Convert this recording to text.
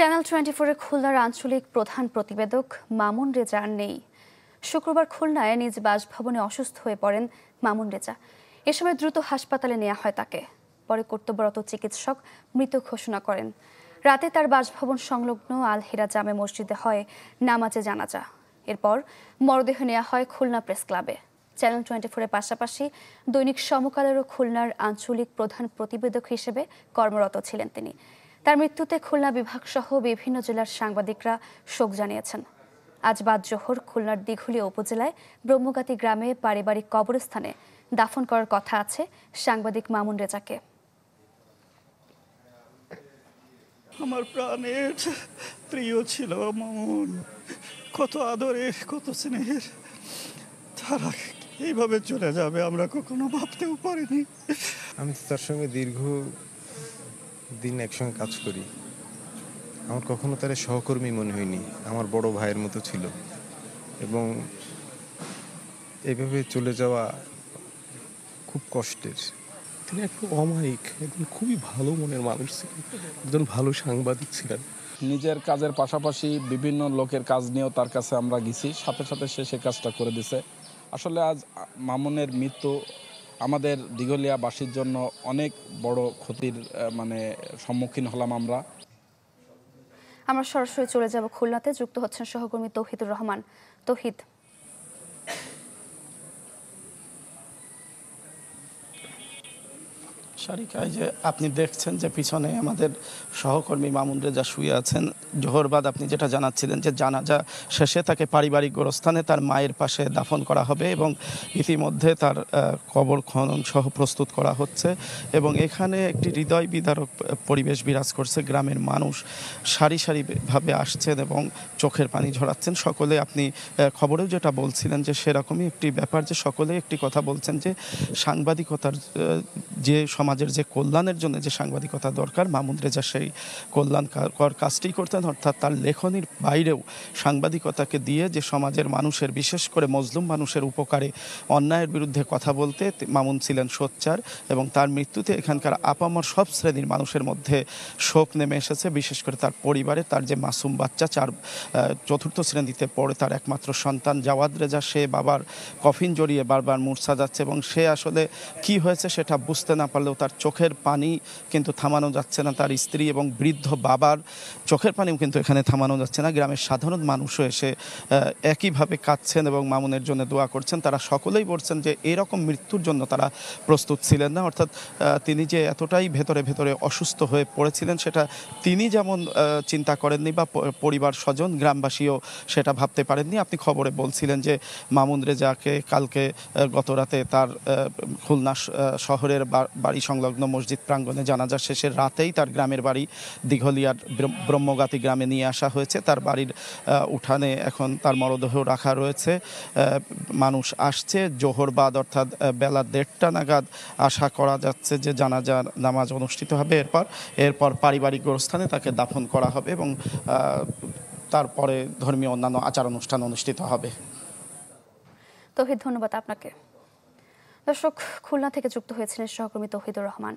Channel 24-এর খুলনার আঞ্চলিক প্রধান প্রতিবেদক মামুন রেজা আর নেই। শুক্রবার খুলনায় নিজ বাসভবনে অসুস্থ হয়ে পড়েন মামুন রেজা। এ সময় দ্রুত হাসপাতালে নেওয়া হয় তাকে। পরে কর্তব্যরত চিকিৎসক মৃত ঘোষণা করেন। রাতে তার বাসভবন সংলগ্ন আল হিরা জামে মসজিদে হয় নামাজে জানাজা। এরপর মরদেহ নেওয়া হয় খুলনা প্রেস ক্লাবে। চ্যানেল 24-এর পাশাপাশি দৈনিক সমকালেরও খুলনার আঞ্চলিক প্রধান প্রতিবেদক হিসেবে কর্মরত ছিলেন তিনি। তার মৃত্যুতে খুলনা বিভাগ সহ বিভিন্ন জেলার সাংবাদিকরা শোক জানিয়েছেন। আজ বাদ জোহর খুলনার দিঘলিয়া উপজেলায় ব্রহ্মগাতি গ্রামে পারিবারিক কবরস্থানে দাফন করার কথা আছে সাংবাদিক মামুন রেজাকে। আমার প্রাণের প্রিয় ছিল মামুন, কত আদরের কত স্নেহের। তারা এইভাবে চলে যাবে আমরা কখনো ভাবতেও পারিনি। আমি তার সঙ্গে দীর্ঘ দিন একসঙ্গে কাজ করি। আমার কখনো তার সহকর্মী মনে হয়নি, আমার বড় ভাইয়ের মতো ছিল। এবং এভাবে চলে যাওয়া খুব কষ্টের। তিনি একটু অমায়িক, একজন খুবই ভালো মনের মানুষ ছিলেন, একজন ভালো সাংবাদিক ছিলেন। নিজের কাজের পাশাপাশি বিভিন্ন লোকের কাজ নিয়েও তার কাছে আমরা গেছি, সাথে সাথে সে কাজটা করে দিছে। আসলে আজ মামুনের মৃত্যু আমাদের দিঘলিয়াবাসীর জন্য অনেক বড় ক্ষতির সম্মুখীন হলাম আমরা। আমরা সরাসরি চলে যাব খুলনাতে। যুক্ত হচ্ছেন সহকর্মী তৌহিদুর রহমান। তৌহিদ, সারিকায় যে আপনি দেখছেন যে পিছনে আমাদের সহকর্মী মামুন রেজা শুয়ে আছেন। জোহরবাদ আপনি যেটা জানাচ্ছিলেন যে জানাজা শেষে তাকে পারিবারিক গোরস্থানে তার মায়ের পাশে দাফন করা হবে এবং ইতিমধ্যে তার কবর খনন সহ প্রস্তুত করা হচ্ছে এবং এখানে একটি হৃদয় বিদারক পরিবেশ বিরাজ করছে। গ্রামের মানুষ সারি সারিভাবে আসছেন এবং চোখের পানি ঝরাচ্ছেন। সকলে আপনি খবরেও যেটা বলছিলেন যে সেরকমই একটি ব্যাপার, যে সকলে একটি কথা বলছেন যে সাংবাদিকতার যে সমাজের যে কল্যাণের জন্য যে সাংবাদিকতা দরকার, মামুন রেজা সেই কল্যাণকর কাজটি করতেন। অর্থাৎ তার লেখনির বাইরেও সাংবাদিকতাকে দিয়ে যে সমাজের মানুষের, বিশেষ করে মজলুম মানুষের উপকারে, অন্যায়ের বিরুদ্ধে কথা বলতে মামুন ছিলেন সোচ্চার এবং তার মৃত্যুতে এখানকার আপামর সব শ্রেণীর মানুষের মধ্যে শোক নেমে এসেছে। বিশেষ করে তার পরিবারে তার যে মাসুম বাচ্চা, চতুর্থ শ্রেণীতে পড়ে, তার একমাত্র সন্তান জাওয়াদ রেজা, সে বাবার কফিন জড়িয়ে বারবার মূর্ছা যাচ্ছে এবং সে আসলে কি হয়েছে সেটা বুঝতে না পারলেও তার চোখের পানি কিন্তু থামানো যাচ্ছে না। তার স্ত্রী এবং বৃদ্ধ বাবার চোখের পানিও কিন্তু এখানে থামানো যাচ্ছে না। গ্রামের সাধারণ মানুষও এসে একইভাবে কাঁদছেন এবং মামুনের জন্য দোয়া করছেন। তারা সকলেই বলছেন যে এরকম মৃত্যুর জন্য তারা প্রস্তুত ছিলেন না। অর্থাৎ তিনি যে এতটাই ভেতরে ভেতরে অসুস্থ হয়ে পড়েছিলেন সেটা তিনি যেমন চিন্তা করেননি বা পরিবার স্বজন গ্রামবাসীও সেটা ভাবতে পারেননি। আপনি খবরে বলছিলেন যে মামুন রেজাকে কালকে গত রাতে তার খুলনা শহরের বাড়ি সংলগ্ন মসজিদ প্রাঙ্গণে জানাজা শেষের রাতেই তার গ্রামের বাড়ি দিঘলিয়ার ব্রহ্মগাতি গ্রামে নিয়ে আসা হয়েছে। তার বাড়ির উঠানে এখন তার মরদেহ রাখা রয়েছে। মানুষ আসছে। জোহরবাদ অর্থাৎ বেলা 1:30টা নাগাদ আশা করা যাচ্ছে যে জানাজা নামাজ অনুষ্ঠিত হবে। এরপর পারিবারিক গোরস্থানে তাকে দাফন করা হবে এবং তারপরে ধর্মীয় অন্যান্য আচার অনুষ্ঠান অনুষ্ঠিত হবে। তৌহিদ, ধন্যবাদ আপনাকে। দর্শক, খুলনা থেকে যুক্ত হয়েছিলেন সহকর্মী তৌহিদুর রহমান।